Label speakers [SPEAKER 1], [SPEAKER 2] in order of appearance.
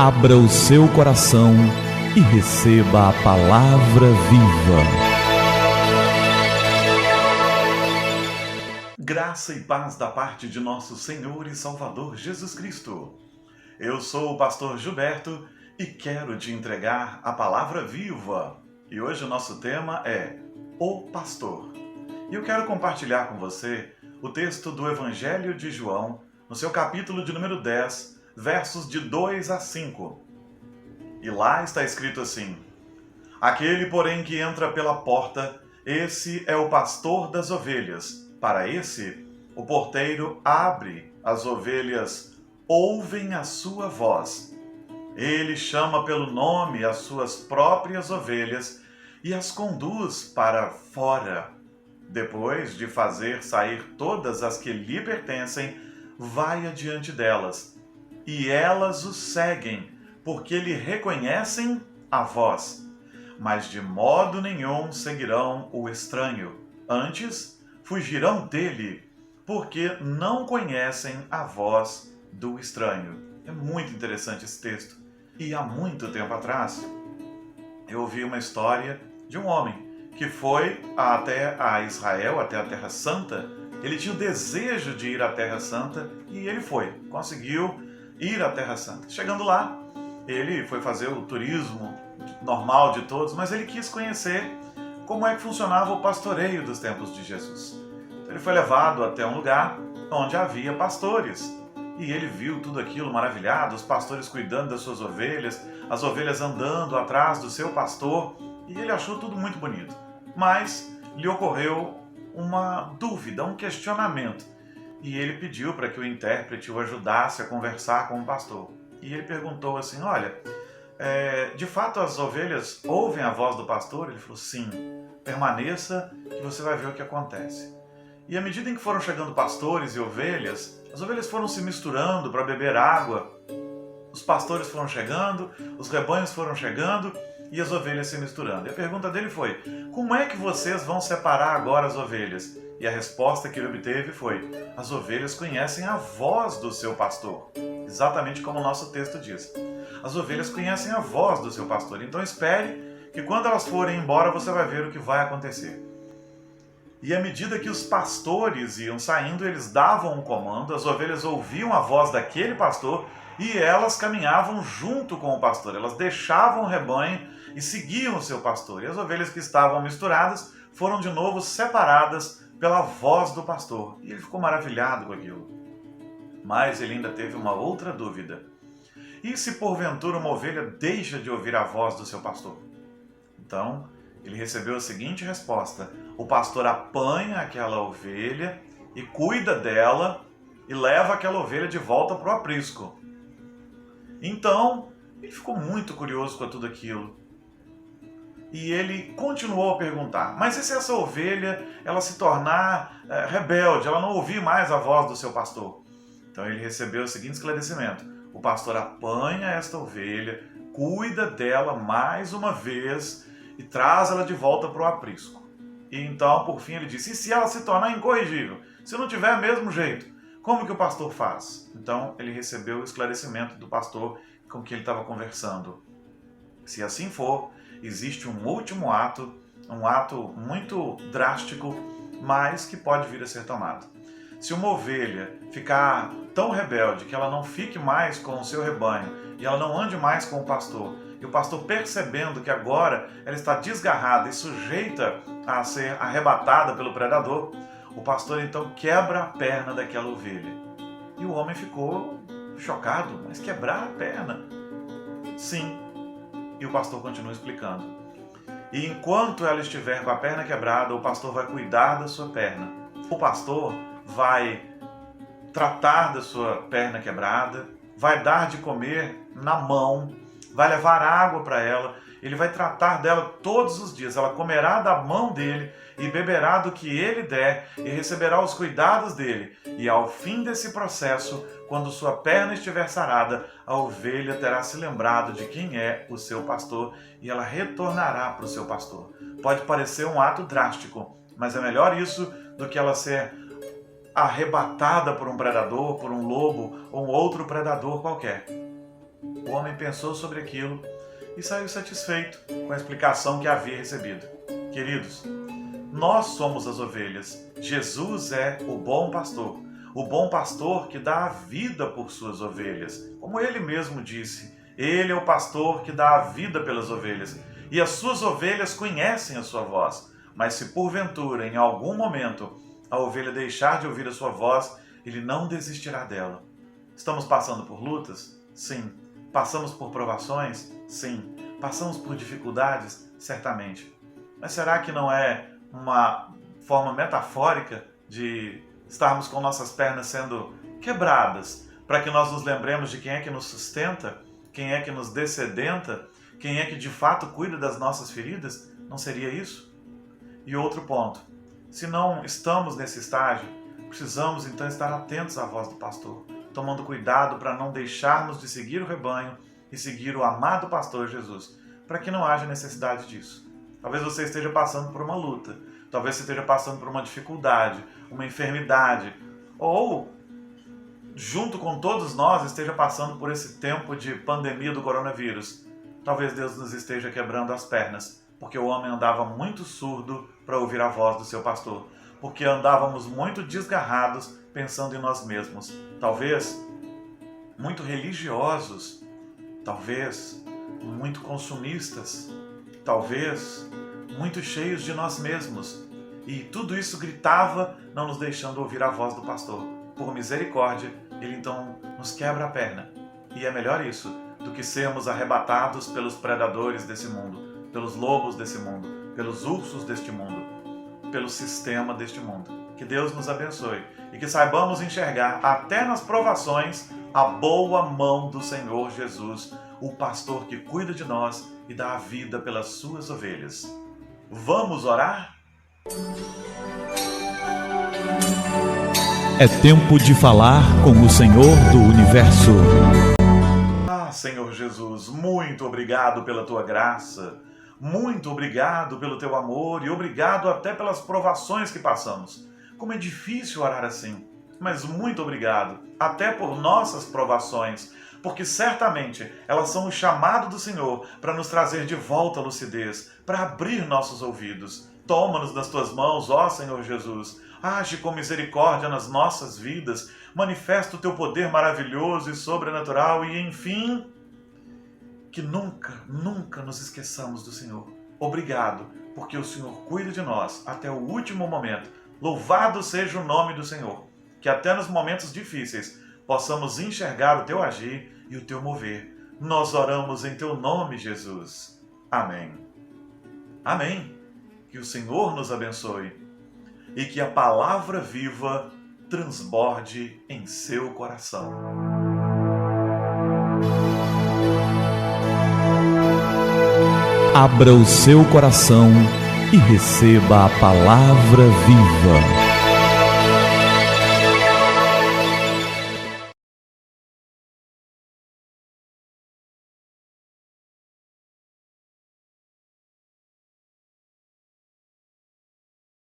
[SPEAKER 1] Abra o seu coração e receba a palavra viva.
[SPEAKER 2] Graça e paz da parte de nosso Senhor e Salvador Jesus Cristo. Eu sou o pastor Gilberto e quero te entregar a palavra viva. E hoje o nosso tema é O Pastor. E eu quero compartilhar com você o texto do Evangelho de João, no seu capítulo de número 10, versos de 2 a 5. E lá está escrito assim: Aquele, porém, que entra pela porta, esse é o pastor das ovelhas. Para esse, o porteiro abre, as ovelhas ouvem a sua voz. Ele chama pelo nome as suas próprias ovelhas e as conduz para fora. Depois de fazer sair todas as que lhe pertencem, vai adiante delas, e elas o seguem, porque lhe reconhecem a voz. Mas de modo nenhum seguirão o estranho. Antes, fugirão dele, porque não conhecem a voz do estranho. É muito interessante esse texto. E há muito tempo atrás, eu ouvi uma história de um homem que foi até a Israel, até a Terra Santa. Ele tinha o desejo de ir à Terra Santa e ele foi, conseguiu ir à Terra Santa. Chegando lá, ele foi fazer o turismo normal de todos, mas ele quis conhecer como é que funcionava o pastoreio dos tempos de Jesus. Então, ele foi levado até um lugar onde havia pastores. E ele viu tudo aquilo maravilhado, os pastores cuidando das suas ovelhas, as ovelhas andando atrás do seu pastor, e ele achou tudo muito bonito. Mas lhe ocorreu uma dúvida, um questionamento. E ele pediu para que o intérprete o ajudasse a conversar com o pastor. E ele perguntou assim: olha, de fato as ovelhas ouvem a voz do pastor? Ele falou: sim, permaneça que você vai ver o que acontece. E à medida em que foram chegando pastores e ovelhas, as ovelhas foram se misturando para beber água. Os pastores foram chegando, os rebanhos foram chegando e as ovelhas se misturando. E a pergunta dele foi: como é que vocês vão separar agora as ovelhas? E a resposta que ele obteve foi: as ovelhas conhecem a voz do seu pastor. Exatamente como o nosso texto diz. As ovelhas conhecem a voz do seu pastor. Então espere que quando elas forem embora você vai ver o que vai acontecer. E à medida que os pastores iam saindo, eles davam um comando, as ovelhas ouviam a voz daquele pastor e elas caminhavam junto com o pastor. Elas deixavam o rebanho e seguiam o seu pastor. E as ovelhas que estavam misturadas foram de novo separadas pela voz do pastor. E ele ficou maravilhado com aquilo. Mas ele ainda teve uma outra dúvida. E se porventura uma ovelha deixa de ouvir a voz do seu pastor? Então, ele recebeu a seguinte resposta: o pastor apanha aquela ovelha e cuida dela e leva aquela ovelha de volta para o aprisco. Então, ele ficou muito curioso com tudo aquilo. E ele continuou a perguntar: mas e se essa ovelha ela se tornar rebelde, ela não ouvir mais a voz do seu pastor? Então ele recebeu o seguinte esclarecimento: o pastor apanha esta ovelha, cuida dela mais uma vez e traz ela de volta para o aprisco. E então, por fim, ele disse: e se ela se tornar incorrigível? Se não tiver o mesmo jeito, como que o pastor faz? Então, ele recebeu o esclarecimento do pastor com quem ele estava conversando. Se assim for, existe um último ato, um ato muito drástico, mas que pode vir a ser tomado. Se uma ovelha ficar tão rebelde que ela não fique mais com o seu rebanho e ela não ande mais com o pastor, e o pastor percebendo que agora ela está desgarrada e sujeita a ser arrebatada pelo predador, o pastor então quebra a perna daquela ovelha. E o homem ficou chocado: mas quebrar a perna? Sim. E o pastor continua explicando: e enquanto ela estiver com a perna quebrada, o pastor vai cuidar da sua perna. O pastor vai tratar da sua perna quebrada, vai dar de comer na mão, vai levar água para ela, ele vai tratar dela todos os dias. Ela comerá da mão dele e beberá do que ele der e receberá os cuidados dele. E ao fim desse processo, quando sua perna estiver sarada, a ovelha terá se lembrado de quem é o seu pastor e ela retornará para o seu pastor. Pode parecer um ato drástico, mas é melhor isso do que ela ser arrebatada por um predador, por um lobo ou um outro predador qualquer. O homem pensou sobre aquilo e saiu satisfeito com a explicação que havia recebido. Queridos, nós somos as ovelhas. Jesus é o bom pastor que dá a vida por suas ovelhas. Como ele mesmo disse, ele é o pastor que dá a vida pelas ovelhas. E as suas ovelhas conhecem a sua voz. Mas se porventura, em algum momento, a ovelha deixar de ouvir a sua voz, ele não desistirá dela. Estamos passando por lutas? Sim. Passamos por provações? Sim. Passamos por dificuldades? Certamente. Mas será que não é uma forma metafórica de estarmos com nossas pernas sendo quebradas, para que nós nos lembremos de quem é que nos sustenta, quem é que nos descedenta, quem é que de fato cuida das nossas feridas? Não seria isso? E outro ponto, se não estamos nesse estágio, precisamos então estar atentos à voz do pastor, tomando cuidado para não deixarmos de seguir o rebanho e seguir o amado pastor Jesus, para que não haja necessidade disso. Talvez você esteja passando por uma luta, talvez você esteja passando por uma dificuldade, uma enfermidade, ou, junto com todos nós, esteja passando por esse tempo de pandemia do coronavírus. Talvez Deus nos esteja quebrando as pernas, porque o homem andava muito surdo para ouvir a voz do seu pastor, porque andávamos muito desgarrados pensando em nós mesmos, talvez muito religiosos, talvez muito consumistas, talvez muito cheios de nós mesmos. E tudo isso gritava, não nos deixando ouvir a voz do pastor. Por misericórdia, ele então nos quebra a perna. E é melhor isso do que sermos arrebatados pelos predadores desse mundo, pelos lobos desse mundo, pelos ursos deste mundo, pelo sistema deste mundo. Que Deus nos abençoe e que saibamos enxergar, até nas provações, a boa mão do Senhor Jesus, o pastor que cuida de nós e dá a vida pelas suas ovelhas. Vamos orar?
[SPEAKER 1] É tempo de falar com o Senhor do Universo.
[SPEAKER 2] Senhor Jesus, muito obrigado pela tua graça, muito obrigado pelo teu amor e obrigado até pelas provações que passamos. Como é difícil orar assim, mas muito obrigado, até por nossas provações, porque certamente elas são o chamado do Senhor para nos trazer de volta a lucidez, para abrir nossos ouvidos. Toma-nos nas tuas mãos, ó Senhor Jesus. Age com misericórdia nas nossas vidas, manifesta o teu poder maravilhoso e sobrenatural e, enfim, que nunca nos esqueçamos do Senhor. Obrigado, porque o Senhor cuida de nós até o último momento. Louvado seja o nome do Senhor, que até nos momentos difíceis possamos enxergar o teu agir e o teu mover. Nós oramos em teu nome, Jesus. Amém. Amém. Que o Senhor nos abençoe e que a palavra viva transborde em seu coração.
[SPEAKER 1] Abra o seu coração e receba a palavra viva.